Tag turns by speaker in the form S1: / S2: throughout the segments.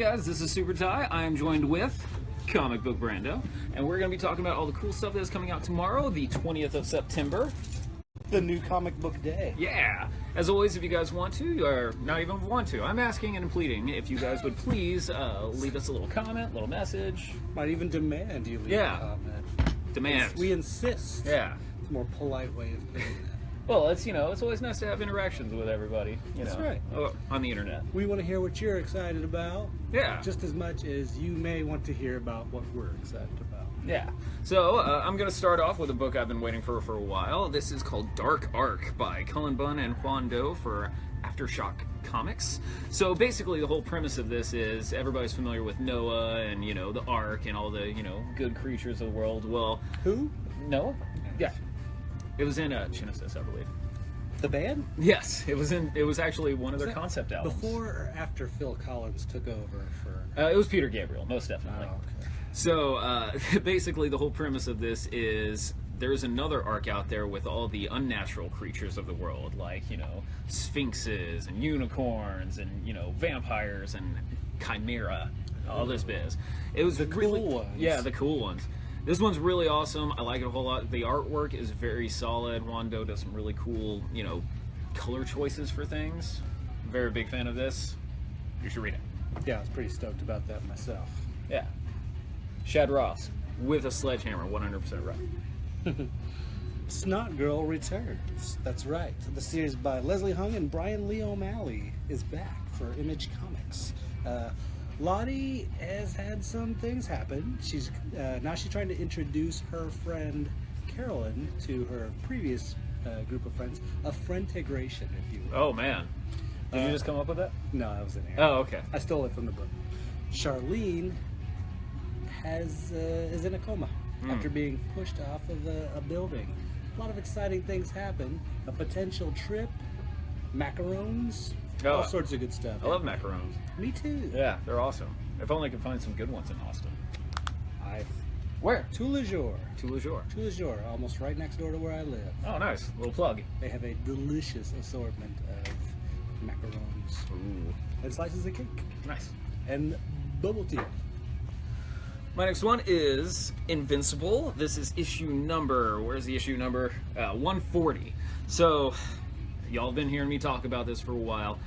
S1: guys, this is Super Ty. I am joined with Comic Book Brando, and we're going to be talking about all the cool stuff that is coming out tomorrow, the 20th of September.
S2: The new comic book day.
S1: Yeah! As always, if you guys want to, or not even want to, I'm asking and pleading if you guys would please leave us a little comment, little message.
S2: Might even demand you leave a comment.
S1: Demand.
S2: We insist.
S1: Yeah.
S2: It's a more polite way of putting that.
S1: Well, it's always nice to have interactions with everybody.
S2: That's right.
S1: On the internet.
S2: We want to hear what you're excited about.
S1: Yeah.
S2: Just as much as you may want to hear about what we're excited about.
S1: Yeah. So, I'm going to start off with a book I've been waiting for a while. This is called Dark Ark by Cullen Bunn and Juan Doe for Aftershock Comics. So basically the whole premise of this is everybody's familiar with Noah and, the Ark and all the, good creatures of the world. Well...
S2: Who?
S1: Noah? Yeah. It was in Genesis, I believe.
S2: The band?
S1: Yes, it was actually one of their concept albums.
S2: Before or after Phil Collins took over for...
S1: it was Peter Gabriel, most definitely.
S2: Oh, okay.
S1: So, basically the whole premise of this is there's another ark out there with all the unnatural creatures of the world, like, sphinxes and unicorns and, vampires and chimera, all this biz. It was
S2: the
S1: really
S2: cool ones.
S1: Yeah, the cool ones. This one's really awesome. I like it a whole lot. The artwork is very solid. Juan Doe does some really cool, color choices for things. Very big fan of this. You should read it.
S2: Yeah, I was pretty stoked about that myself.
S1: Yeah. Shad Ross with a sledgehammer, 100% right.
S2: Snot Girl returns. That's right. The series by Leslie Hung and Brian Lee O'Malley is back for Image Comics. Lottie has had some things happen. Now she's trying to introduce her friend Carolyn to her previous group of friends. A friendtegration, if you will.
S1: Oh man, did you just come up with that?
S2: No, that was in here.
S1: Oh, okay.
S2: I stole it from the book. Charlene is in a coma after being pushed off of a building. A lot of exciting things happen. A potential trip, macarons, all sorts of good stuff.
S1: I love macarons.
S2: Me too.
S1: Yeah, they're awesome. If only I could find some good ones in Austin. Where?
S2: Tous les jours.
S1: Tous les jours.
S2: Tous les jours, almost right next door to where I live.
S1: Oh, nice. Little plug.
S2: They have a delicious assortment of macarons.
S1: Ooh.
S2: And slices of cake.
S1: Nice.
S2: And bubble tea.
S1: My next one is Invincible. This is issue number, where's the issue number? 140. So, y'all have been hearing me talk about this for a while.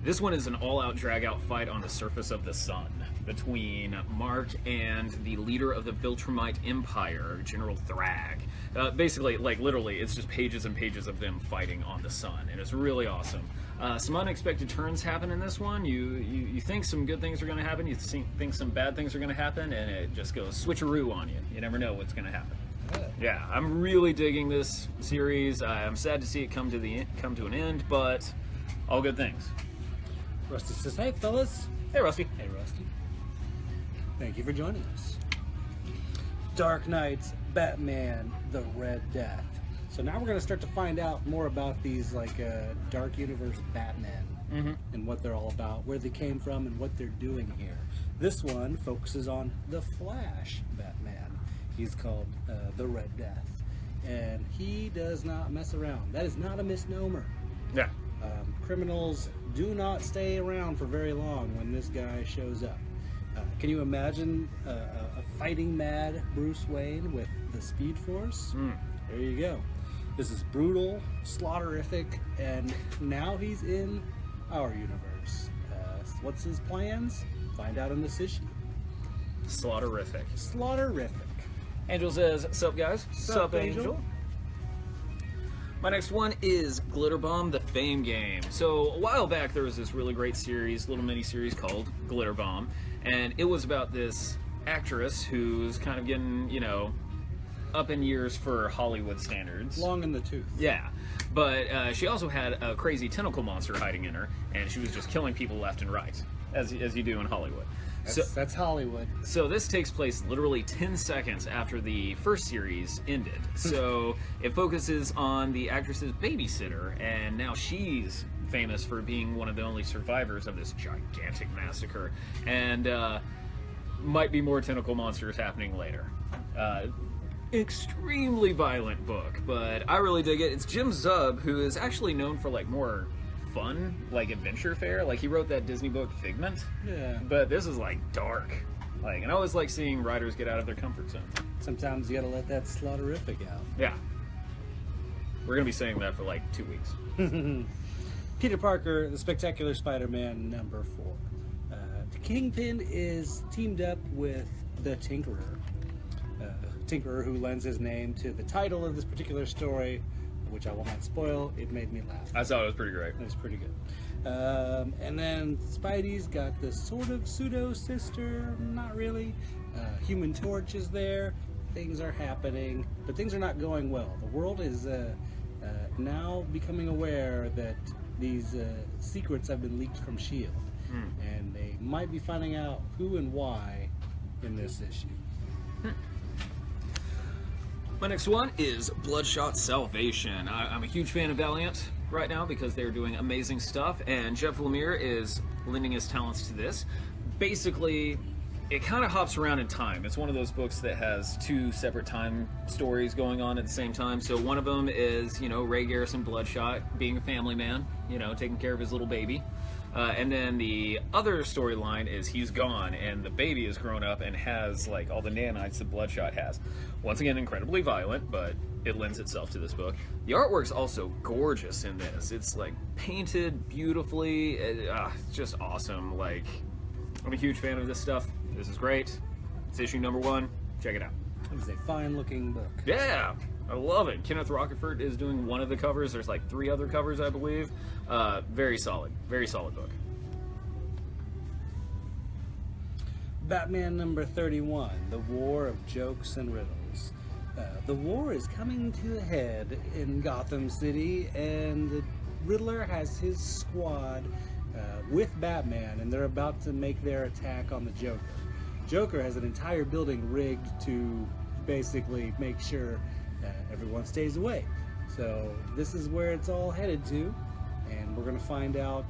S1: This one is an all-out drag-out fight on the surface of the sun between Mark and the leader of the Viltrumite Empire, General Thrag. Basically, like literally, it's just pages and pages of them fighting on the sun, and it's really awesome. Some unexpected turns happen in this one. You think some good things are going to happen, you think some bad things are going to happen, and it just goes switcheroo on you. You never know what's going to happen. Yeah, I'm really digging this series. I'm sad to see it come to an end, but all good things.
S2: Rusty says, hey fellas.
S1: Hey Rusty.
S2: Hey Rusty. Thank you for joining us. Dark Knight's Batman, the Red Death. So now we're going to start to find out more about these Dark Universe Batmen and what they're all about, where they came from and what they're doing here. This one focuses on the Flash Batman. He's called the Red Death. And he does not mess around. That is not a misnomer.
S1: Yeah.
S2: Criminals do not stay around for very long when this guy shows up. Can you imagine a fighting mad Bruce Wayne with the Speed Force? There you go. This is brutal, slaughterific, and now he's in our universe. What's his plans? Find out in this issue.
S1: Slaughterific.
S2: Slaughterific.
S1: Angel says, sup guys?
S2: Sup, Angel?
S1: My next one is Glitter Bomb, the Fame Game. So a while back there was this really great series, little mini series called Glitter Bomb, and it was about this actress who's kind of getting, up in years for Hollywood standards.
S2: Long in the tooth.
S1: Yeah, but she also had a crazy tentacle monster hiding in her, and she was just killing people left and right, as you do in Hollywood.
S2: That's Hollywood.
S1: So this takes place literally 10 seconds after the first series ended. So it focuses on the actress's babysitter, and now she's famous for being one of the only survivors of this gigantic massacre. And might be more tentacle monsters happening later. Extremely violent book, but I really dig it. It's Jim Zub, who is actually known for more fun, like adventure fare. Like he wrote that Disney book Figment,
S2: Yeah.
S1: but this is like dark. Like, and I always like seeing writers get out of their comfort zone.
S2: Sometimes you gotta let that slaughterific out.
S1: Yeah. We're gonna be saying that for like 2 weeks.
S2: Peter Parker, the Spectacular Spider-Man #4. The Kingpin is teamed up with the Tinkerer. Tinkerer, who lends his name to the title of this particular story, which I will not spoil. It made me laugh.
S1: I thought it was pretty great.
S2: It was pretty good. And then Spidey's got this sort of pseudo sister, not really. Human Torch is there. Things are happening, but things are not going well. The world is now becoming aware that these secrets have been leaked from S.H.I.E.L.D. And they might be finding out who and why in this issue.
S1: My next one is Bloodshot Salvation. I'm a huge fan of Valiant right now because they're doing amazing stuff, and Jeff Lemire is lending his talents to this. Basically, it kind of hops around in time. It's one of those books that has 2 separate time stories going on at the same time. So one of them is, you know, Ray Garrison Bloodshot being a family man, you know, taking care of his little baby. And then the other storyline is he's gone and the baby is grown up and has like all the nanites that Bloodshot has. Once again, incredibly violent, but it lends itself to this book. The artwork's also gorgeous in this. It's like painted beautifully. It's just awesome. Like, I'm a huge fan of this stuff. This is great. It's issue '1. Check it out.
S2: It is a fine-looking book.
S1: Yeah, I love it. Kenneth Rockefort is doing one of the covers. There's like 3 other covers, I believe. Very solid book.
S2: Batman #31, The War of Jokes and Riddles. The war is coming to a head in Gotham City, and the Riddler has his squad with Batman, and they're about to make their attack on the Joker. Joker has an entire building rigged to basically make sure everyone stays away. So this is where it's all headed to, and we're going to find out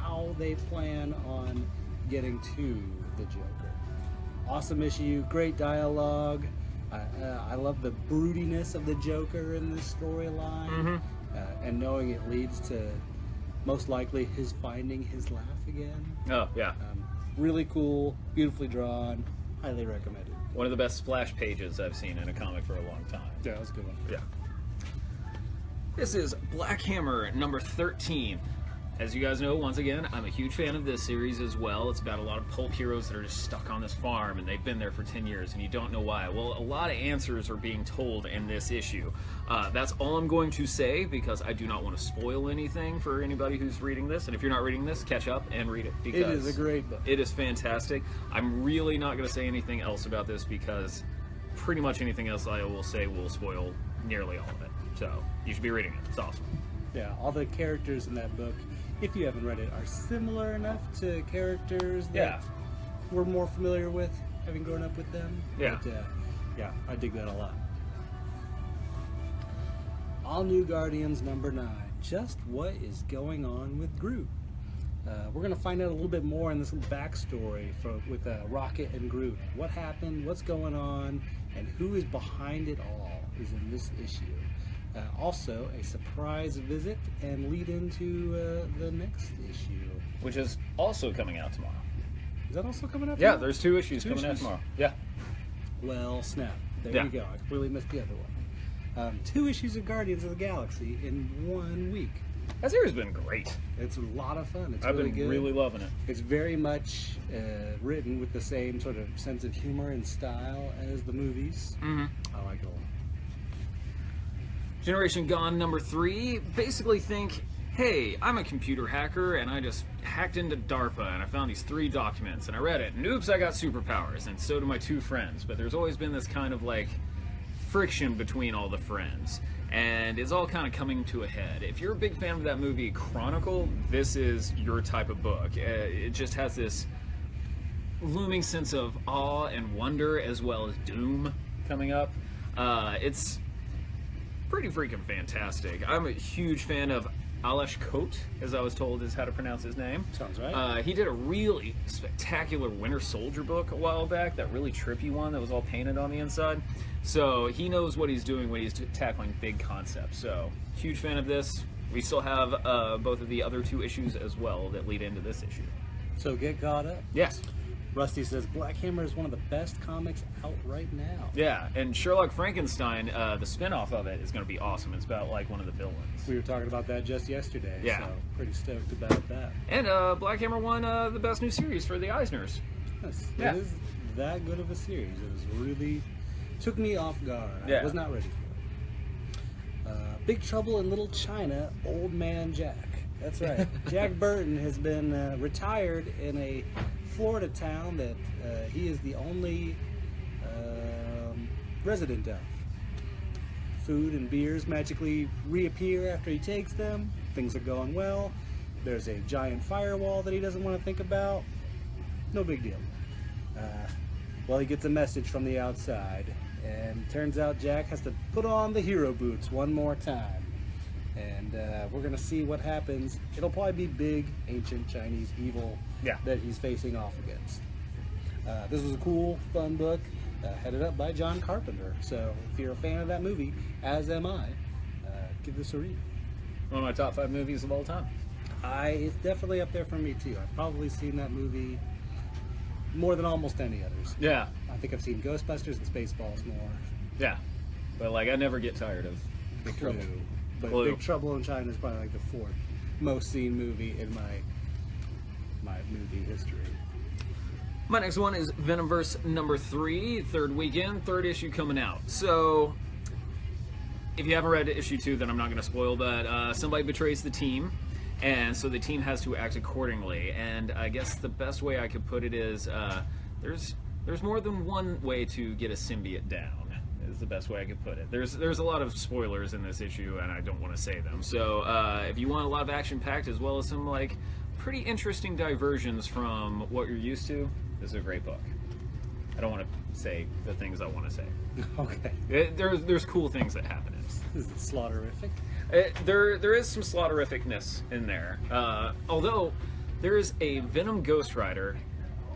S2: how they plan on getting to the Joker. Awesome issue, great dialogue. I love the broodiness of the Joker in this storyline, and knowing it leads to most likely his finding his laugh again.
S1: Oh, yeah.
S2: Really cool, beautifully drawn, highly recommended.
S1: One of the best splash pages I've seen in a comic for a long time.
S2: Yeah, that was a good one.
S1: Yeah. This is Black Hammer #13. As you guys know, once again, I'm a huge fan of this series as well. It's about a lot of pulp heroes that are just stuck on this farm, and they've been there for 10 years, and you don't know why. Well, a lot of answers are being told in this issue. That's all I'm going to say, because I do not want to spoil anything for anybody who's reading this. And if you're not reading this, catch up and read it, because
S2: it is a great book.
S1: It is fantastic. I'm really not going to say anything else about this, because pretty much anything else I will say will spoil nearly all of it. So you should be reading it. It's awesome.
S2: Yeah, all the characters in that book, if you haven't read it, are similar enough to characters that we're more familiar with, having grown up with them.
S1: Yeah.
S2: But, yeah, I dig that a lot. All New Guardians #9. Just what is going on with Groot? We're going to find out a little bit more in this little backstory with Rocket and Groot. What happened, what's going on, and who is behind it all is in this issue. Also, a surprise visit and lead into the next issue.
S1: Which is also coming out tomorrow.
S2: Is that also coming out
S1: Yeah,
S2: tomorrow?
S1: there's 2 issues
S2: Two
S1: coming out
S2: issues?
S1: tomorrow. Yeah.
S2: Well, snap. There
S1: Yeah.
S2: you go. I completely missed the other one. 2 issues of Guardians of the Galaxy in 1 week.
S1: That series has been great.
S2: It's a lot of fun. It's
S1: I've
S2: really
S1: been
S2: good.
S1: really loving it.
S2: It's very much written with the same sort of sense of humor and style as the movies.
S1: Mm-hmm.
S2: I like it a lot.
S1: Generation Gone #3. Basically think, hey, I'm a computer hacker and I just hacked into DARPA and I found these 3 documents and I read it and oops, I got superpowers, and so do my 2 friends. But there's always been this kind of like friction between all the friends, and it's all kind of coming to a head. If you're a big fan of that movie Chronicle, this is your type of book. It just has this looming sense of awe and wonder, as well as doom coming up. It's pretty freaking fantastic. I'm a huge fan of Alesh Kote, as I was told is how to pronounce his name.
S2: Sounds right.
S1: He did a really spectacular Winter Soldier book a while back, that really trippy one that was all painted on the inside. So he knows what he's doing when he's tackling big concepts. So huge fan of this. We still have both of the other 2 issues as well that lead into this issue.
S2: So get caught up.
S1: Yes.
S2: Rusty says Black Hammer is one of the best comics out right now.
S1: Yeah, and Sherlock Frankenstein, the spin-off of it is going to be awesome. It's about like one of the villains.
S2: We were talking about that just yesterday.
S1: Yeah.
S2: So pretty stoked about that.
S1: And Black Hammer won the best new series for the Eisners.
S2: Yes,
S1: Yeah.
S2: it is that good of a series. It was really took me off guard.
S1: Yeah.
S2: I was not ready for it. Big Trouble in Little China, Old Man Jack. That's right. Jack Burton has been retired in a Florida town that he is the only resident of. Food and beers magically reappear after he takes them. Things are going well. There's a giant firewall that he doesn't want to think about. No big deal. Well, he gets a message from the outside, and turns out Jack has to put on the hero boots one more time. And we're going to see what happens. It'll probably be big, ancient Chinese evil that he's facing off against. This was a cool, fun book, headed up by John Carpenter. So if you're a fan of that movie, as am I, give this a read.
S1: One of my top 5 movies of all time.
S2: It's definitely up there for me too. I've probably seen that movie more than almost any others.
S1: Yeah.
S2: I think I've seen Ghostbusters and Spaceballs more.
S1: Yeah. But like I never get tired of Big Trouble.
S2: But
S1: Blue.
S2: Big Trouble in China is probably like the 4th most seen movie in my movie history.
S1: My next one is Venomverse number 3, 3rd weekend, 3rd issue coming out. So, if you haven't read issue 2, then I'm not going to spoil, but somebody betrays the team, and so the team has to act accordingly. And I guess the best way I could put it is there's more than one way to get a symbiote down. Is the best way I could put it. There's a lot of spoilers in this issue, and I don't want to say them. So if you want a lot of action-packed as well as some like pretty interesting diversions from what you're used to, this is a great book. I don't want to say the things I want to say.
S2: Okay.
S1: There's cool things that happen in it.
S2: Is it slaughterific?
S1: There is some slaughterificness in there. Although there is a Venom Ghost Rider,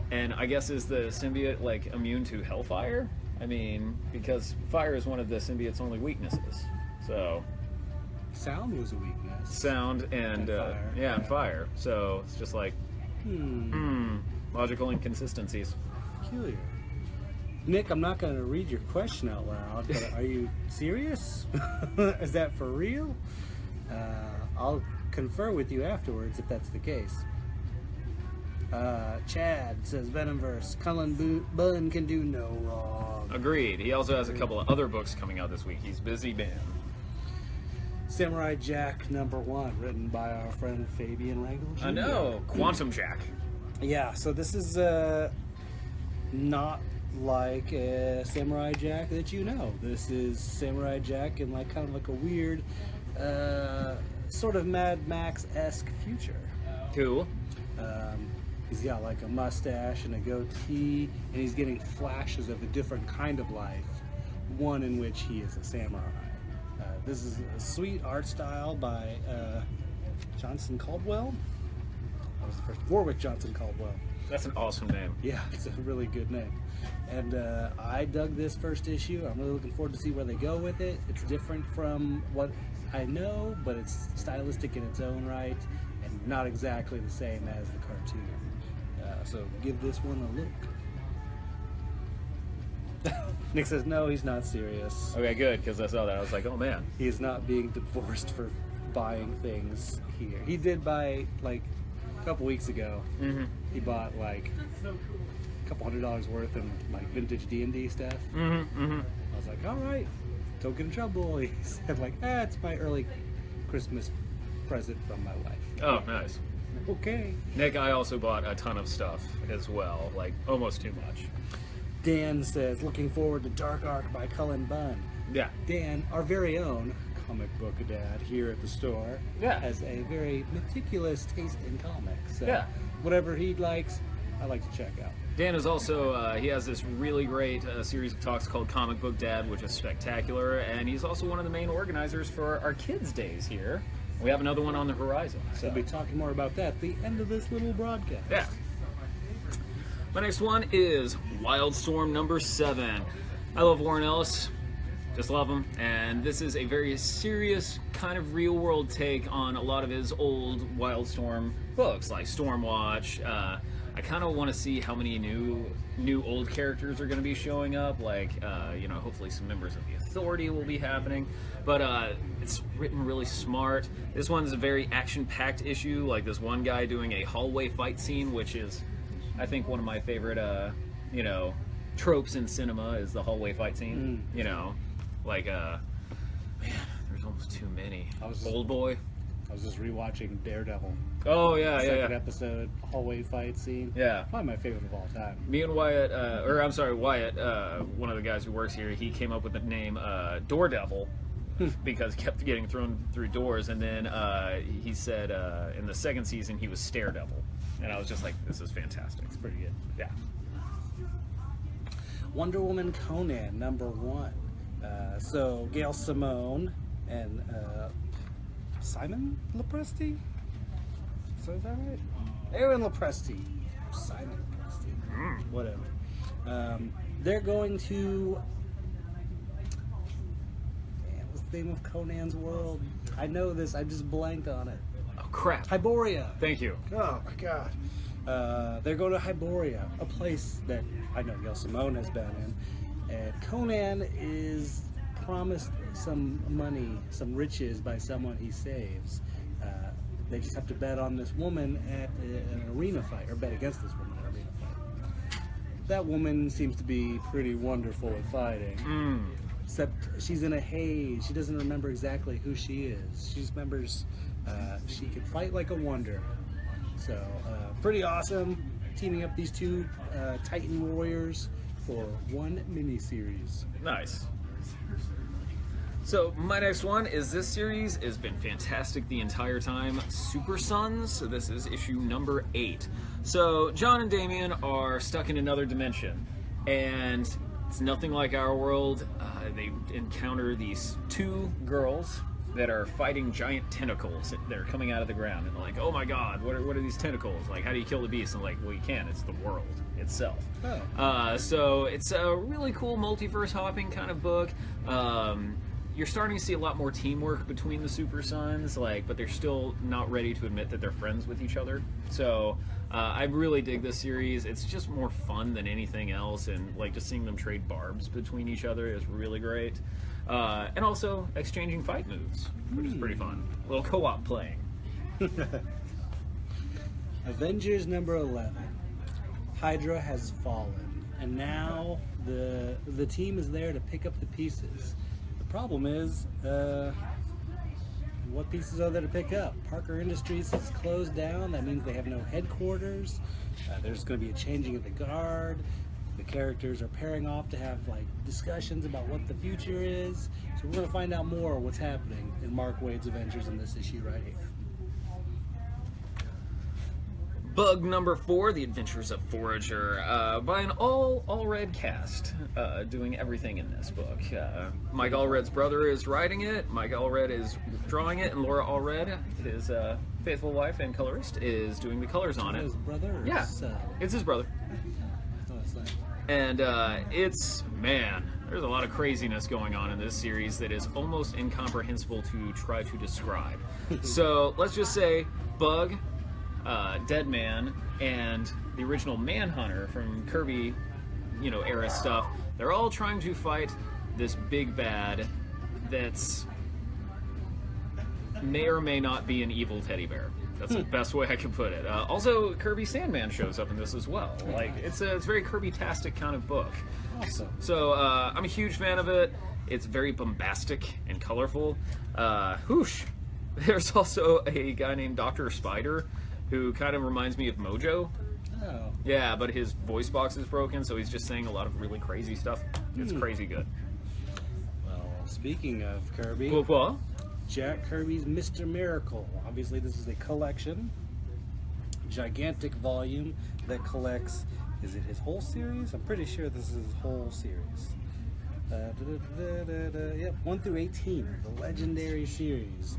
S1: and I guess is the symbiote like immune to hellfire? I mean, because fire is one of the symbiote's only weaknesses. So
S2: Sound was a weakness.
S1: sound and
S2: fire.
S1: and fire. So it's just like logical inconsistencies.
S2: Peculiar. Nick, I'm not going to read your question out loud, but are you serious? Is that for real? I'll confer with you afterwards if that's the case. Chad says Venomverse, Cullen Bunn can do no wrong.
S1: Agreed. He also has a couple of other books coming out this week. He's busy man.
S2: Samurai Jack #1, written by our friend Fabian Rangel Jr.
S1: I know. Quantum Jack.
S2: Yeah, so this is not like a Samurai Jack that you know. This is Samurai Jack in like kind of like a weird, sort of Mad Max-esque future.
S1: Cool.
S2: He's got like a mustache and a goatee, and he's getting flashes of a different kind of life, one in which he is a samurai. This is a sweet art style by Johnson Caldwell. That was the first. Warwick Johnson Caldwell.
S1: That's an awesome name.
S2: Yeah, it's a really good name. And I dug this first issue. I'm really looking forward to see where they go with it. It's different from what I know, but it's stylistic in its own right, and not exactly the same as the cartoon. So give this one a look. Nick says, no, he's not serious.
S1: Okay, good, because I saw that. I was like, oh man.
S2: He is not being divorced for buying things here. He did buy, like, a couple weeks ago, he bought, like, a couple $100 worth of, like, vintage D&D stuff. I was like, all right, don't get in trouble. He said, like, it's my early Christmas present from my wife.
S1: Oh, nice.
S2: Okay.
S1: Nick, I also bought a ton of stuff as well, like almost too much.
S2: Dan says, looking forward to Dark Ark by Cullen Bunn.
S1: Yeah.
S2: Dan, our very own comic book dad here at the store, has a very meticulous taste in comics. So whatever he likes, I like to check out.
S1: Dan is also, he has this really great series of talks called Comic Book Dad, which is spectacular, and he's also one of the main organizers for our Kids Days here. We have another one on the horizon. So.
S2: We'll be talking more about that at the end of this little broadcast.
S1: Yeah. My next one is Wildstorm #7. I love Warren Ellis. Just love him. And this is a very serious, kind of real-world take on a lot of his old Wildstorm books, like Stormwatch. I kind of want to see how many new old characters are going to be showing up. Like, you know, hopefully some members of the Authority will be happening. But it's written really smart. This one's a very action-packed issue. Like this one guy doing a hallway fight scene, which is, I think, one of my favorite, you know, tropes in cinema is the hallway fight scene. You know, like, man, there's almost too many. Old Boy.
S2: I was just rewatching Daredevil.
S1: Oh yeah,
S2: Second episode, hallway fight scene.
S1: Yeah,
S2: probably my favorite of all time.
S1: Me and Wyatt, Wyatt, one of the guys who works here, he came up with the name Doordevil because he kept getting thrown through doors, and then he said in the second season he was Staredevil, and I was just like, this is fantastic.
S2: It's pretty good.
S1: Yeah. Wonder
S2: Woman Conan #1. So Gail Simone and Simon Lepresti? So is that right? Aaron Lepresti. Simon Lepresti. Whatever. They're going to... Man, what's the name of Conan's world? I know this. I just blanked on it.
S1: Oh, crap.
S2: Hyboria.
S1: Thank you.
S2: Oh, my God. They're going to Hyboria, a place that I know Gail Simone has been in. And Conan is promised some money, some riches by someone he saves. They just have to bet on this woman at an arena fight, or bet against this woman at an arena fight. That woman seems to be pretty wonderful at fighting. Except she's in a haze. She doesn't remember exactly who she is. She just remembers she can fight like a wonder. So, pretty awesome. Teaming up these two Titan warriors for one miniseries.
S1: Nice. So my next one is this series has been fantastic the entire time. Super Sons. So this is issue #8. So John and Damien are stuck in another dimension, and it's nothing like our world. They encounter these two girls that are fighting giant tentacles that are coming out of the ground, and they're like, oh my god, what are these tentacles? Like, how do you kill the beast? And like, well, you can't. It's the world itself. So it's a really cool multiverse hopping kind of book. You're starting to see a lot more teamwork between the Super Sons, like, but they're still not ready to admit that they're friends with each other. So I really dig this series. It's just more fun than anything else, and like just seeing them trade barbs between each other is really great. And also exchanging fight moves, which is pretty fun. A little co-op playing.
S2: Avengers #11. Hydra has fallen, and now the team is there to pick up the pieces. The problem is, what pieces are there to pick up? Parker Industries is closed down. That means they have no headquarters. There's going to be a changing of the guard. The characters are pairing off to have like discussions about what the future is. So we're going to find out more what's happening in Mark Waid's Avengers in this issue right here.
S1: Bug #4, The Adventures of Forager, by an all red cast, doing everything in this book. Mike Allred's brother is writing it, Mike Allred is drawing it, and Laura Allred, his faithful wife and colorist, is doing the colors on it.
S2: His brother? Or
S1: yeah,
S2: son?
S1: It's his brother.
S2: Oh, that's nice.
S1: And it's, man, there's a lot of craziness going on in this series that is almost incomprehensible to try to describe. So let's just say Bug, Deadman, and the original Manhunter from Kirby, era stuff, they're all trying to fight this big bad that's may or may not be an evil teddy bear. That's the best way I can put it. Also, Kirby Sandman shows up in this as well. Like, it's very Kirby-tastic kind of book.
S2: Awesome.
S1: So I'm a huge fan of it. It's very bombastic and colorful. Whoosh! There's also a guy named Dr. Spider, who kind of reminds me of Mojo.
S2: Oh.
S1: Yeah, but his voice box is broken, so he's just saying a lot of really crazy stuff. It's crazy good.
S2: Well, speaking of Kirby,
S1: What?
S2: Jack Kirby's Mr. Miracle. Obviously, this is a collection, gigantic volume that collects. Is it his whole series? I'm pretty sure this is his whole series. Yep, 1 through 18, the legendary series.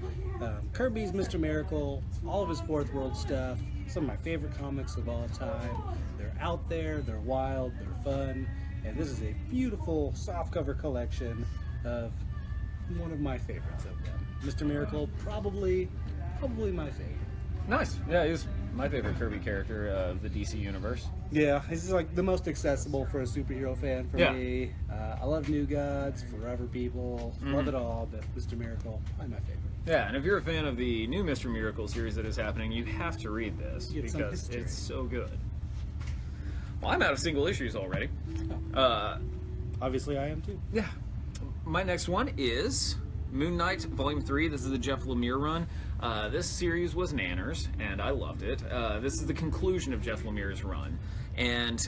S2: Kirby's Mr. Miracle, all of his Fourth World stuff, some of my favorite comics of all time. They're out there, they're wild, they're fun, and this is a beautiful softcover collection of one of my favorites of them. Mr. Miracle, probably my favorite.
S1: Nice. Yeah, he's my favorite Kirby character of the DC universe.
S2: Yeah, he's like the most accessible for a superhero fan for me. I love New Gods, Forever People, love it all, but Mr. Miracle, probably my favorite.
S1: Yeah, and if you're a fan of the new Mr. Miracle series that is happening, you have to read this
S2: Get some
S1: because
S2: history.
S1: it's so good. Well, I'm out of single issues already.
S2: Obviously, I am too.
S1: Yeah. My next one is Moon Knight Volume 3. This is the Jeff Lemire run. This series was nanners, and I loved it. This is the conclusion of Jeff Lemire's run. And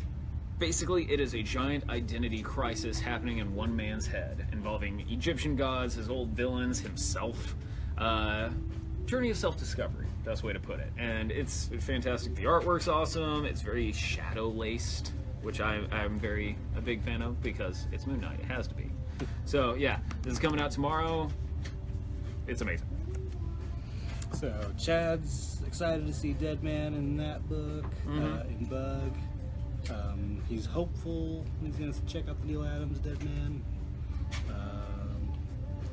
S1: basically, it is a giant identity crisis happening in one man's head, involving Egyptian gods, his old villains, himself. Journey of self-discovery, best way to put it. And it's fantastic. The artwork's awesome. It's very shadow-laced, which I'm a big fan of because it's Moon Knight. It has to be. So yeah, this is coming out tomorrow. It's amazing.
S2: So Chad's excited to see Deadman in that book, in Bug. He's hopeful. He's going to check out the Neil Adams Deadman.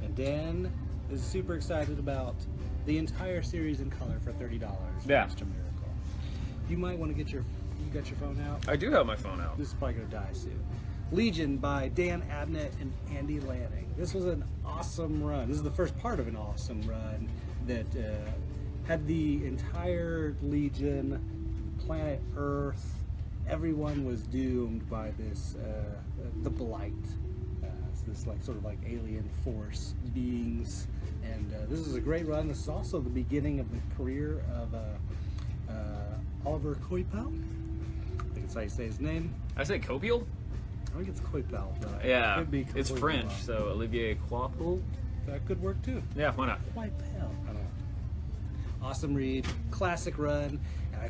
S2: And Dan is super excited about the entire series in color for $30.
S1: Yeah.
S2: Mr. Miracle. You might want to get you got your phone out.
S1: I do have my phone out.
S2: This is probably going to die soon. Legion by Dan Abnett and Andy Lanning. This was an awesome run. This is the first part of an awesome run that had the entire Legion, planet Earth, everyone was doomed by this, the Blight. It's this like sort of like alien force beings. And this is a great run. This is also the beginning of the career of Oliver Coipel. I think that's how you say his name.
S1: I say Copiel?
S2: I think it's Coipel, but
S1: Yeah,
S2: could be
S1: it's
S2: completely
S1: French,
S2: wrong.
S1: so Olivier Coipel.
S2: That could work too.
S1: Yeah, why not?
S2: Coipel. I don't know. Awesome read, classic run, and I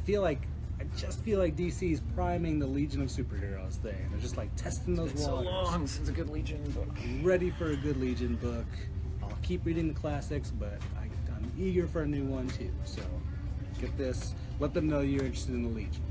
S2: just feel like DC is priming the Legion of Superheroes thing. They're just like testing those
S1: It's so
S2: waters.
S1: long since a good Legion book.
S2: Ready for a good Legion book. I'll keep reading the classics, but I'm eager for a new one too. So get this. Let them know you're interested in the Legion.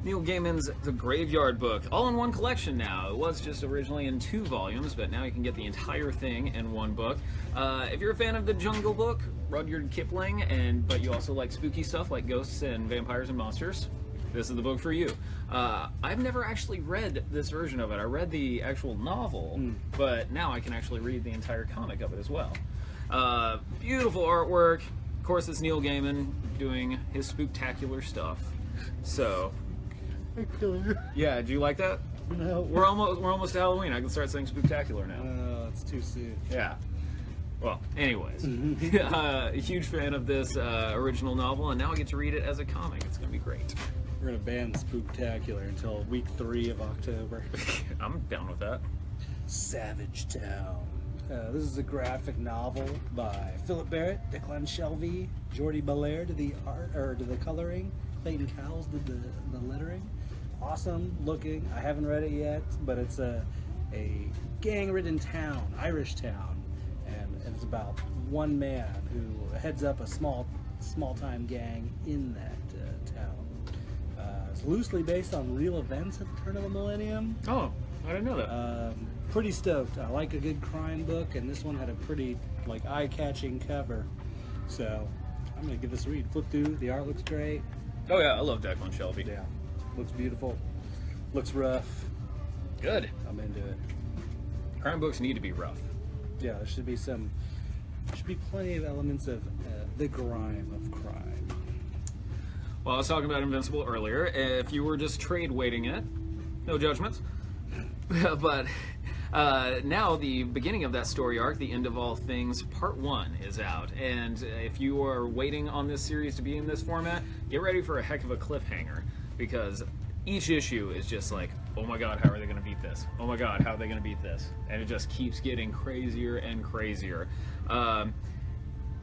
S1: Neil Gaiman's The Graveyard Book, all in one collection now. It was just originally in 2 volumes, but now you can get the entire thing in one book. If you're a fan of the Jungle Book, Rudyard Kipling, but you also like spooky stuff like ghosts and vampires and monsters, this is the book for you. I've never actually read this version of it. I read the actual novel, but now I can actually read the entire comic of it as well. Beautiful artwork. Of course, it's Neil Gaiman doing his spooktacular stuff. So, yeah, do you like that?
S2: No.
S1: We're almost to Halloween. I can start saying spooktacular now.
S2: It's too soon.
S1: Yeah. Well, anyways, a huge fan of this original novel, and now I get to read it as a comic. It's gonna be great.
S2: We're gonna ban Spooktacular until week 3 of October.
S1: I'm down with that.
S2: Savage Town. This is a graphic novel by Philip Barrett, Declan Shelvey, Jordi Belair to the art or to the coloring. Clayton Cowles did the lettering. Awesome looking. I haven't read it yet, but it's a gang-ridden town, Irish town, and it's about one man who heads up a small-time gang in that town. It's loosely based on real events at the turn of the millennium.
S1: Oh, I didn't know that.
S2: Pretty stoked. I like a good crime book, and this one had a pretty eye-catching cover. So I'm gonna give this a read. Flip through. The art looks great.
S1: Oh yeah, I love Declan Shelby.
S2: Yeah, looks beautiful. Looks rough.
S1: Good.
S2: I'm into it.
S1: Crime books need to be rough.
S2: Yeah, there should be plenty of elements of the grime of crime.
S1: Well, I was talking about Invincible earlier. If you were just trade waiting it, no judgments. But now the beginning of that story arc, The End of All Things, Part 1 is out. And if you are waiting on this series to be in this format, get ready for a heck of a cliffhanger. Because each issue is just like, oh my god, how are they going to beat this? Oh my god, how are they going to beat this? And it just keeps getting crazier and crazier. I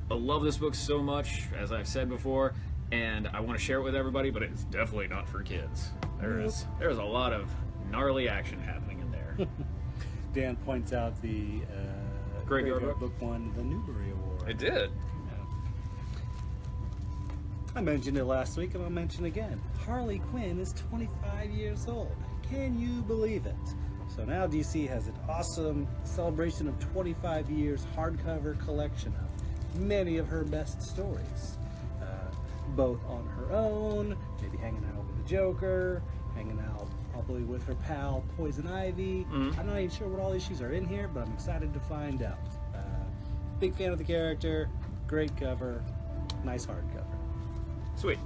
S1: love this book so much, as I've said before, and I want to share it with everybody, but it's definitely not for kids. There's a lot of gnarly action happening in there.
S2: Dan points out the
S1: Graveyard
S2: Book won the Newbery Award.
S1: It did.
S2: I mentioned it last week and I'll mention again. Harley Quinn is 25 years old. Can you believe it? So now DC has an awesome celebration of 25 years hardcover collection of many of her best stories. Both on her own, maybe hanging out with the Joker, hanging out probably with her pal Poison Ivy. I'm not even sure what all issues are in here, but I'm excited to find out. Big fan of the character, great cover, nice hardcover.
S1: Sweet.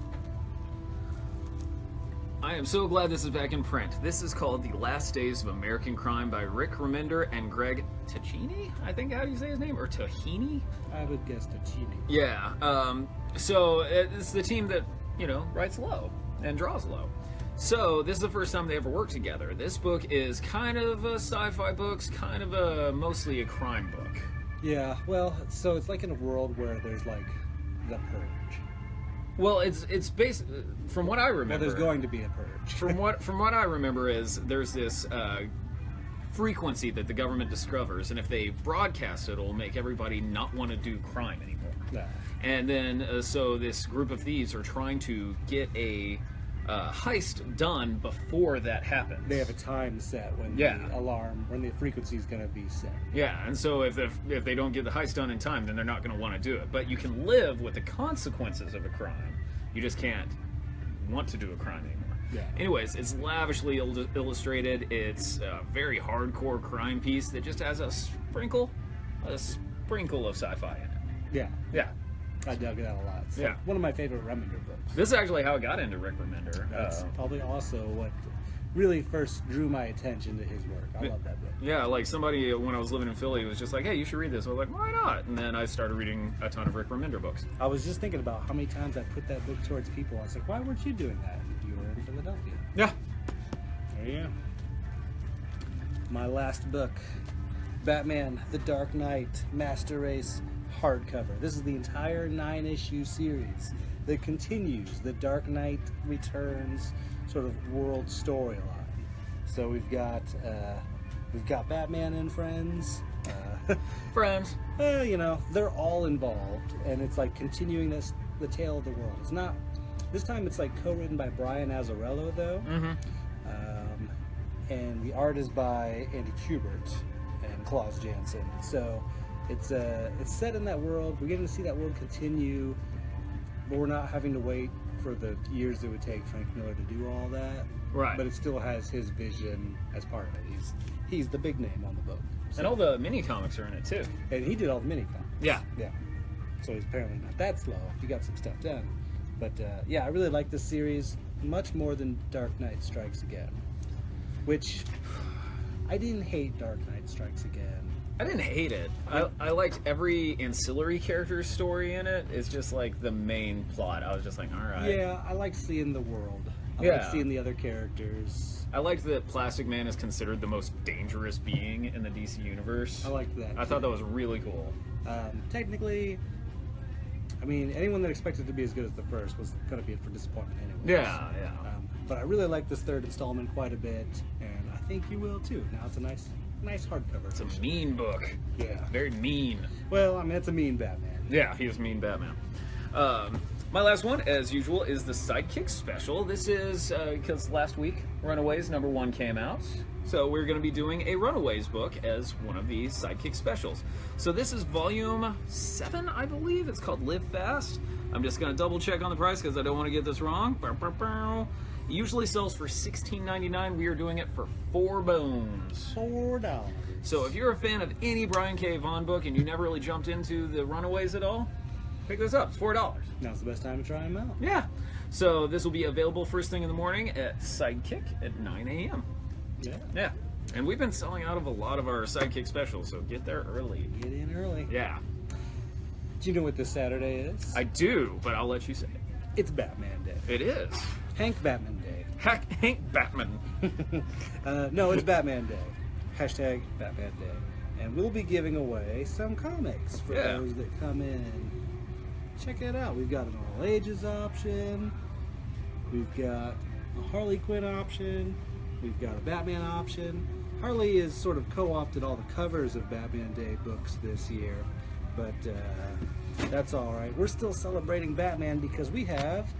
S1: I am so glad this is back in print. This is called The Last Days of American Crime by Rick Remender and Greg Ticini, I think, how do you say his name? Or Tahini?
S2: I would guess Ticini.
S1: Yeah, so it's the team that, you know, writes low and draws low. So this is the first time they ever worked together. This book is kind of a sci-fi book, kind of a mostly a crime book.
S2: Yeah, well, so it's like in a world where there's like the Purge.
S1: Well, it's based from what I remember.
S2: Well, there's going to be a Purge.
S1: from what I remember is there's this frequency that the government discovers, and if they broadcast it, it'll make everybody not want to do crime anymore.
S2: Yeah.
S1: And then so this group of thieves are trying to get a heist done before that happens.
S2: They have a time set when the alarm, when the frequency is going to be set.
S1: Yeah, and so if they don't get the heist done in time, then they're not going to want to do it. But you can live with the consequences of a crime. You just can't want to do a crime anymore.
S2: Yeah.
S1: Anyways, it's lavishly illustrated. It's a very hardcore crime piece that just has a sprinkle of sci-fi in it.
S2: Yeah.
S1: Yeah.
S2: I dug it out a lot. It's
S1: Yeah.
S2: like one of my favorite Remender books.
S1: This is actually how I got into Rick Remender.
S2: That's probably also what really first drew my attention to his work. I love that book.
S1: Yeah, like somebody when I was living in Philly was just like, hey, you should read this. I was like, why not? And then I started reading a ton of Rick Remender books.
S2: I was just thinking about how many times I put that book towards people. I was like, why weren't you doing that? You were in Philadelphia.
S1: Yeah.
S2: There you go. My last book, Batman: The Dark Knight Master Race hardcover. This is the entire 9-issue series that continues the Dark Knight Returns sort of world storyline. So we've got Batman and friends.
S1: Friends.
S2: You know, they're all involved, and it's like continuing the tale of the world. It's not this time. It's like co-written by Brian Azzarello though, and the art is by Andy Kubert and Klaus Janson. So it's set in that world. We're getting to see that world continue, but we're not having to wait for the years it would take Frank Miller to do all that.
S1: Right.
S2: But it still has his vision as part of it. He's the big name on the book. So,
S1: And all the mini comics are in it too.
S2: and he did all the mini comics.
S1: Yeah.
S2: Yeah. So he's apparently not that slow. He got some stuff done. But yeah, I really like this series much more than Dark Knight Strikes Again. Which I didn't hate Dark Knight Strikes Again.
S1: I didn't hate it. I liked every ancillary character story in it. It's just like the main plot. I was just like, all right.
S2: Yeah, I like seeing the world. I
S1: Yeah.
S2: like seeing the other characters.
S1: I liked that Plastic Man is considered the most dangerous being in the DC universe.
S2: I liked that.
S1: I thought that was really cool.
S2: Technically, I mean, anyone that expected it to be as good as the first was going to be in for disappointment anyway.
S1: Yeah, yeah.
S2: But I really like this third installment quite a bit, and I think you will too. Now it's a nice hardcover.
S1: It's a mean book.
S2: Yeah.
S1: Very mean.
S2: Well, I mean, it's a mean Batman.
S1: Yeah, he was mean Batman. My last one, as usual, is the Sidekick Special. This is because last week Runaways #1 came out. So we're going to be doing a Runaways book as one of the Sidekick Specials. So this is volume 7, I believe. It's called Live Fast. I'm just going to double check on the price because I don't want to get this wrong. It usually sells for $16.99. We are doing it for $4.
S2: $4.
S1: So if you're a fan of any Brian K. Vaughan book and you never really jumped into the Runaways at all, pick this up. It's $4.
S2: Now's the best time to try them out.
S1: Yeah. So this will be available first thing in the morning at Sidekick at 9 a.m.
S2: Yeah.
S1: Yeah. And we've been selling out of a lot of our Sidekick specials, so get there early.
S2: Get in early.
S1: Yeah.
S2: Do you know what this Saturday is?
S1: I do, but I'll let you say it.
S2: It's Batman Day.
S1: It is.
S2: Hank Batman Day.
S1: Hank Batman.
S2: No, it's Batman Day. Hashtag Batman Day. And we'll be giving away some comics for
S1: Yeah.
S2: those that come in. Check it out. We've got an all ages option. We've got a Harley Quinn option. We've got a Batman option. Harley has sort of co-opted all the covers of Batman Day books this year, but that's all right. We're still celebrating Batman because we have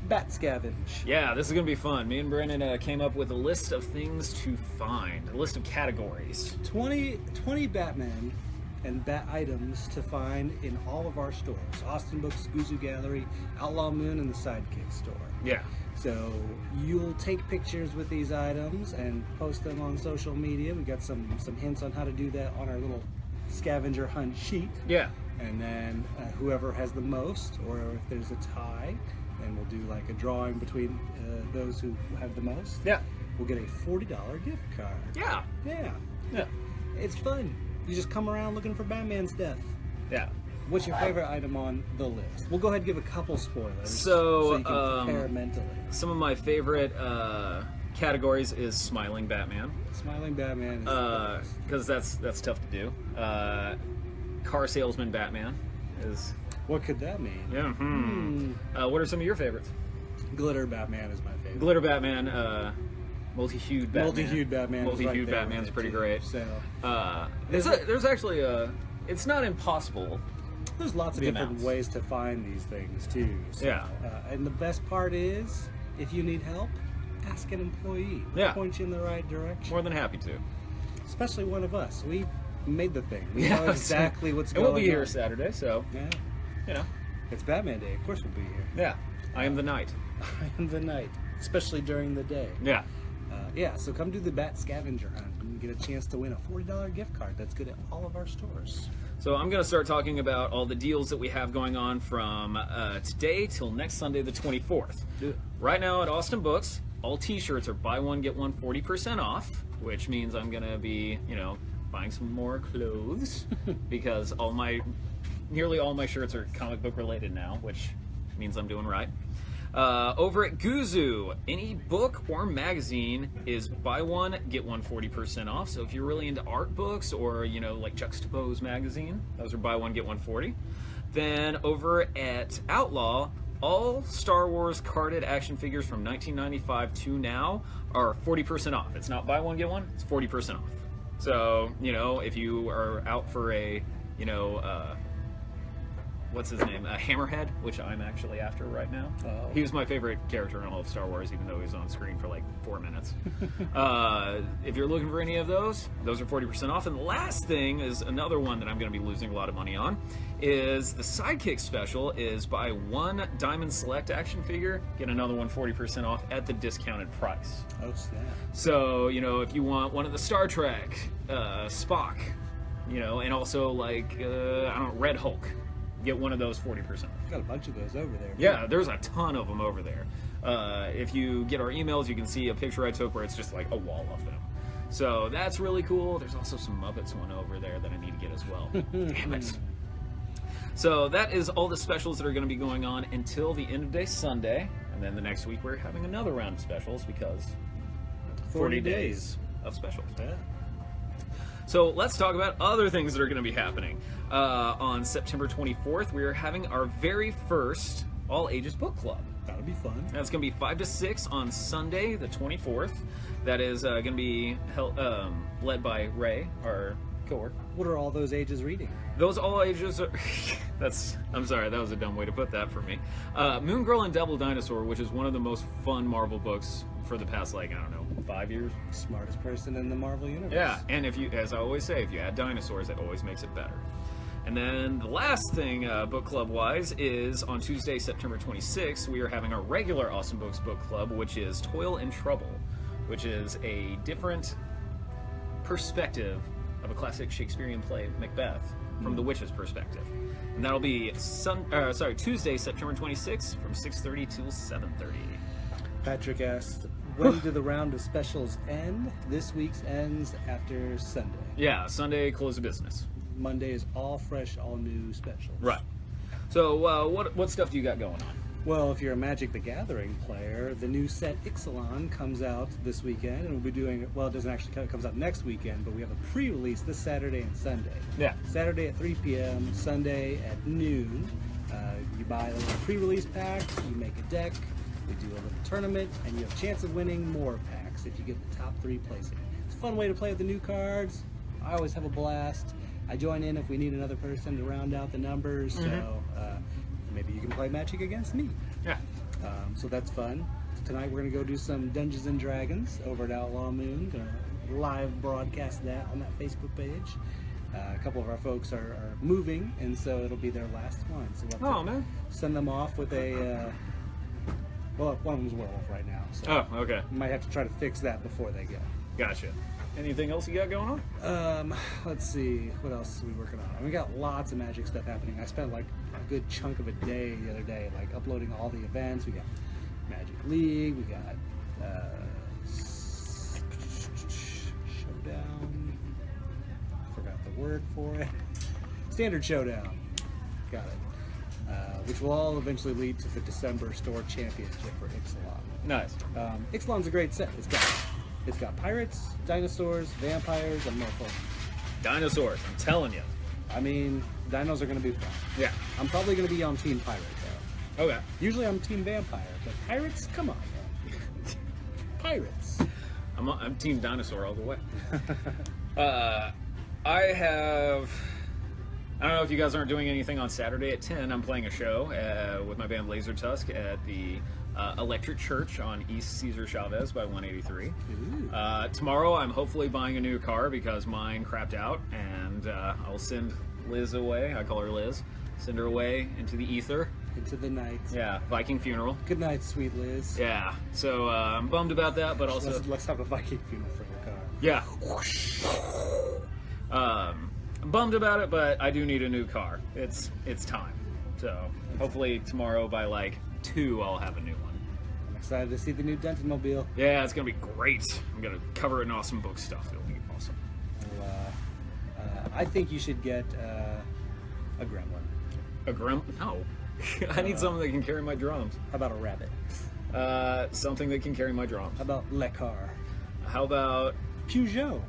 S2: Bat Scavenge.
S1: Yeah, this is gonna be fun. Me and Brennan came up with a list of things to find, a list of categories.
S2: 20 Batman and Bat items to find in all of our stores. Austin Books, Guzu Gallery, Outlaw Moon, and the Sidekick store.
S1: Yeah.
S2: So you'll take pictures with these items and post them on social media. We got some hints on how to do that on our little scavenger hunt sheet.
S1: Yeah.
S2: And then whoever has the most, or if there's a tie, then we'll do like a drawing between those who have the most.
S1: Yeah.
S2: We'll get a $40 gift card.
S1: Yeah.
S2: Yeah.
S1: Yeah.
S2: It's fun. You just come around looking for Batman stuff.
S1: Yeah.
S2: What's your favorite item on the list? We'll go ahead and give a couple spoilers
S1: So,
S2: you can prepare mentally.
S1: Some of my favorite categories is Smiling Batman.
S2: Smiling Batman is
S1: Because that's tough to do. Car Salesman Batman is...
S2: what could that mean?
S1: Yeah. What are some of your favorites?
S2: Glitter Batman is my favorite.
S1: Glitter Batman, multi-hued Batman.
S2: Multi-hued Batman.
S1: Multi-hued Batman's pretty great.
S2: So
S1: There's actually it's not impossible.
S2: there's lots of
S1: The
S2: different
S1: amounts.
S2: ways to find these things too. So,
S1: Yeah.
S2: and the best part is, if you need help, ask an employee. We'll
S1: Yeah.
S2: point you in the right direction.
S1: More than happy to.
S2: Especially one of us. We made the thing. We
S1: Yeah,
S2: know exactly what's
S1: And
S2: going on.
S1: we'll be here Saturday, so
S2: Yeah.
S1: you know.
S2: It's Batman Day. Of course we'll be here.
S1: Yeah. I am the knight.
S2: I am the night, especially during the day.
S1: Yeah.
S2: Yeah, so come do the Bat Scavenger Hunt and get a chance to win a $40 gift card. That's good at all of our stores.
S1: So I'm going to start talking about all the deals that we have going on from today till next Sunday, the 24th.
S2: Do it.
S1: Right now at Austin Books, all T-shirts are buy one get one 40% off, which means I'm going to be, buying some more clothes because nearly all my shirts are comic book related now, which means I'm doing right. Over at Guzu, any book or magazine is buy one, get one 40% off. So if you're really into art books or, like Juxtapose magazine, those are buy one, get one 40. Then over at Outlaw, all Star Wars carded action figures from 1995 to now are 40% off. It's not buy one, get one, it's 40% off. So, if you are out for a, what's his name? Hammerhead, which I'm actually after right now.
S2: Oh.
S1: He was my favorite character in all of Star Wars, even though he was on screen for like 4 minutes. If you're looking for any of those are 40% off. And the last thing is another one that I'm going to be losing a lot of money on, is the Sidekick special is buy one Diamond Select action figure, get another one 40% off at the discounted price.
S2: Oh, snap.
S1: So, if you want one of the Star Trek, Spock, and also like, Red Hulk, get one of those 40%.
S2: Got a bunch of those over there.
S1: Yeah, there's a ton of them over there. If you get our emails, you can see a picture I took where it's just like a wall of them. So that's really cool. There's also some Muppets one over there that I need to get as well. Damn it. So that is all the specials that are going to be going on until the end of day Sunday. And then the next week we're having another round of specials because 40 days of specials.
S2: Yeah.
S1: So let's talk about other things that are going to be happening. On September 24th, we are having our very first All Ages Book Club.
S2: That'll be fun.
S1: That's going to be 5 to 6 on Sunday, the 24th. That is going to be led by Ray, our coworker.
S2: What are all those ages reading?
S1: Those all ages are... I'm sorry, that was a dumb way to put that for me. Moon Girl and Devil Dinosaur, which is one of the most fun Marvel books for the past, 5 years.
S2: Smartest person in the Marvel universe.
S1: Yeah, and if you, as I always say, if you add dinosaurs, it always makes it better. And then the last thing, book club-wise, is on Tuesday, September 26th, we are having our regular Awesome Books book club, which is Toil and Trouble, which is a different perspective of a classic Shakespearean play, Macbeth, from the witch's perspective. And that'll be Tuesday, September 26th, from 6:30 till 7:30.
S2: Patrick asked, when do the round of specials end? This week's ends after Sunday.
S1: Yeah, Sunday, close of business.
S2: Monday is all fresh, all new specials.
S1: Right. So, what stuff do you got going on?
S2: Well, if you're a Magic the Gathering player, the new set Ixalan comes out this weekend, and we'll be doing, well, it doesn't actually come, it comes out next weekend, but we have a pre-release this Saturday and Sunday.
S1: Yeah.
S2: Saturday at 3 p.m., Sunday at noon. You buy a little pre-release pack, you make a deck, we do a little tournament, and you have a chance of winning more packs if you get the top 3 placing. It's a fun way to play with the new cards. I always have a blast. I join in if we need another person to round out the numbers, so maybe you can play Magic against me.
S1: Yeah.
S2: So that's fun. Tonight we're going to go do some Dungeons and Dragons over at Outlaw Moon. Going to live broadcast that on that Facebook page. A couple of our folks are moving, and so it'll be their last one. So we'll have to
S1: man.
S2: send them off with a... well, one of them's a werewolf right now. So
S1: Oh, okay.
S2: we might have to try to fix that before they go.
S1: Gotcha. Anything else you got going on?
S2: Let's see, what else are we working on? We got lots of Magic stuff happening. I spent like a good chunk of a day the other day, like uploading all the events. We got Magic League, we got Showdown. Forgot the word for it. Standard Showdown. Got it. Which will all eventually lead to the December store championship for Ixalan.
S1: Nice.
S2: Ixalan's a great set. It's got pirates, dinosaurs, vampires, and merfolk.
S1: Dinosaurs, I'm telling you.
S2: I mean, dinos are going to be fun.
S1: Yeah.
S2: I'm probably going to be on Team Pirate, though.
S1: Okay.
S2: Usually I'm Team Vampire, but pirates? Come on, man. Pirates.
S1: I'm Team Dinosaur all the way. I don't know if you guys aren't doing anything on Saturday at 10. I'm playing a show with my band Laser Tusk at the Electric Church on East Cesar Chavez by 183. Tomorrow I'm hopefully buying a new car because mine crapped out, and I'll send Liz away. I call her Liz. Send her away into the ether.
S2: Into the night.
S1: Yeah, Viking funeral.
S2: Good night, sweet Liz.
S1: Yeah, so I'm bummed about that, but also...
S2: Let's have a Viking funeral for your car.
S1: Yeah. I'm bummed about it, but I do need a new car. It's time. So hopefully tomorrow by like 2 I'll have a new one.
S2: I'm excited to see the new Denton Mobile.
S1: Yeah, it's gonna be great. I'm gonna cover it in awesome book stuff. It'll be awesome.
S2: I think you should get a gremlin.
S1: A grim? No. I need something that can carry my drums.
S2: How about a rabbit?
S1: Something that can carry my drums.
S2: How about Lekar?
S1: How about...
S2: Peugeot.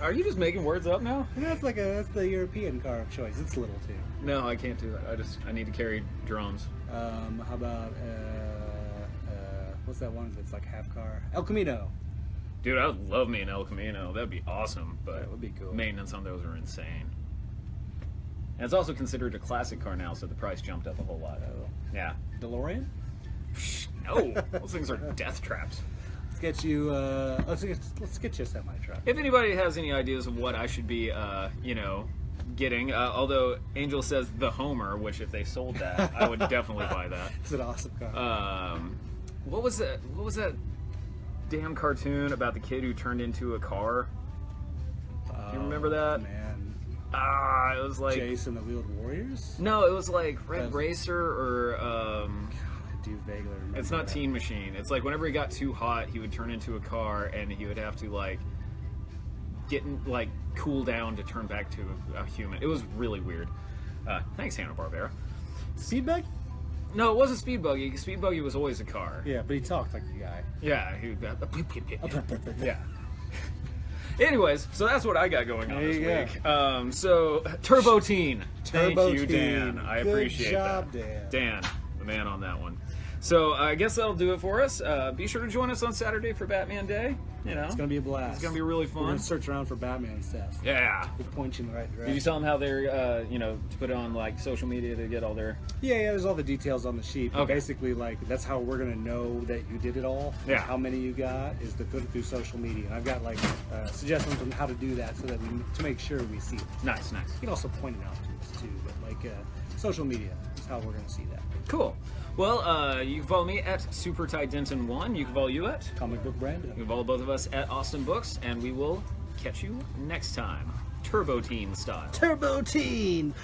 S1: Are you just making words up now?
S2: That's the European car of choice. It's little too.
S1: No, I can't do that. I need to carry drums.
S2: How about what's that one that's like half car? El Camino.
S1: Dude, I would love me an El Camino. That'd be awesome, but
S2: That would be cool.
S1: maintenance on those are insane. And it's also considered a classic car now, so the price jumped up a whole lot.
S2: Oh.
S1: Yeah.
S2: DeLorean.
S1: No, those things are death traps.
S2: Let's get you. Let's get you a semi truck.
S1: If anybody has any ideas of what I should be, getting, although Angel says the Homer, which if they sold that, I would definitely buy that.
S2: It's an awesome car.
S1: What was that? What was that damn cartoon about the kid who turned into a car? Do you remember that?
S2: Man.
S1: It was like
S2: Jason the Wheeled Warriors?
S1: No, it was like Red Racer or
S2: I do vaguely remember.
S1: it's not
S2: that.
S1: Teen Machine. It's like whenever he got too hot, he would turn into a car and he would have to like cool down to turn back to a human. It was really weird. Thanks, Hanna-Barbera.
S2: Speedback?
S1: No, it wasn't Speed Buggy. Speed Buggy was always a car.
S2: Yeah, but he talked like a guy.
S1: Yeah, yeah. Anyways, so that's what I got going on
S2: There
S1: this
S2: you go.
S1: week. So Turbo Teen. Thank
S2: Turbo
S1: you, Dan.
S2: Teen.
S1: I
S2: Good
S1: appreciate
S2: job,
S1: that.
S2: Dan.
S1: Dan, the man on that one. So I guess that'll do it for us. Be sure to join us on Saturday for Batman Day. You know,
S2: It's gonna be a blast.
S1: It's gonna be really
S2: We're
S1: fun.
S2: gonna search around for Batman stuff.
S1: Yeah.
S2: We'll point you in the right
S1: Did
S2: direction.
S1: you tell them how they're, to put it on like social media to get all their?
S2: Yeah, there's all the details on the sheet. But
S1: Okay.
S2: basically, like, that's how we're going to know that you did it all.
S1: Yeah.
S2: How many you got is to put it through social media. And I've got, like, suggestions on how to do that so that to make sure we see it.
S1: Nice, nice.
S2: You can also point it out to us, too. But, like, social media is how we're going to see that.
S1: Cool. Well, you can follow me at SuperTyDenton1. You can follow you at.
S2: Comic Book Brando.
S1: You can follow both of us at Austin Books, and we will catch you next time. Turbo Teen style.
S2: Turbo Teen!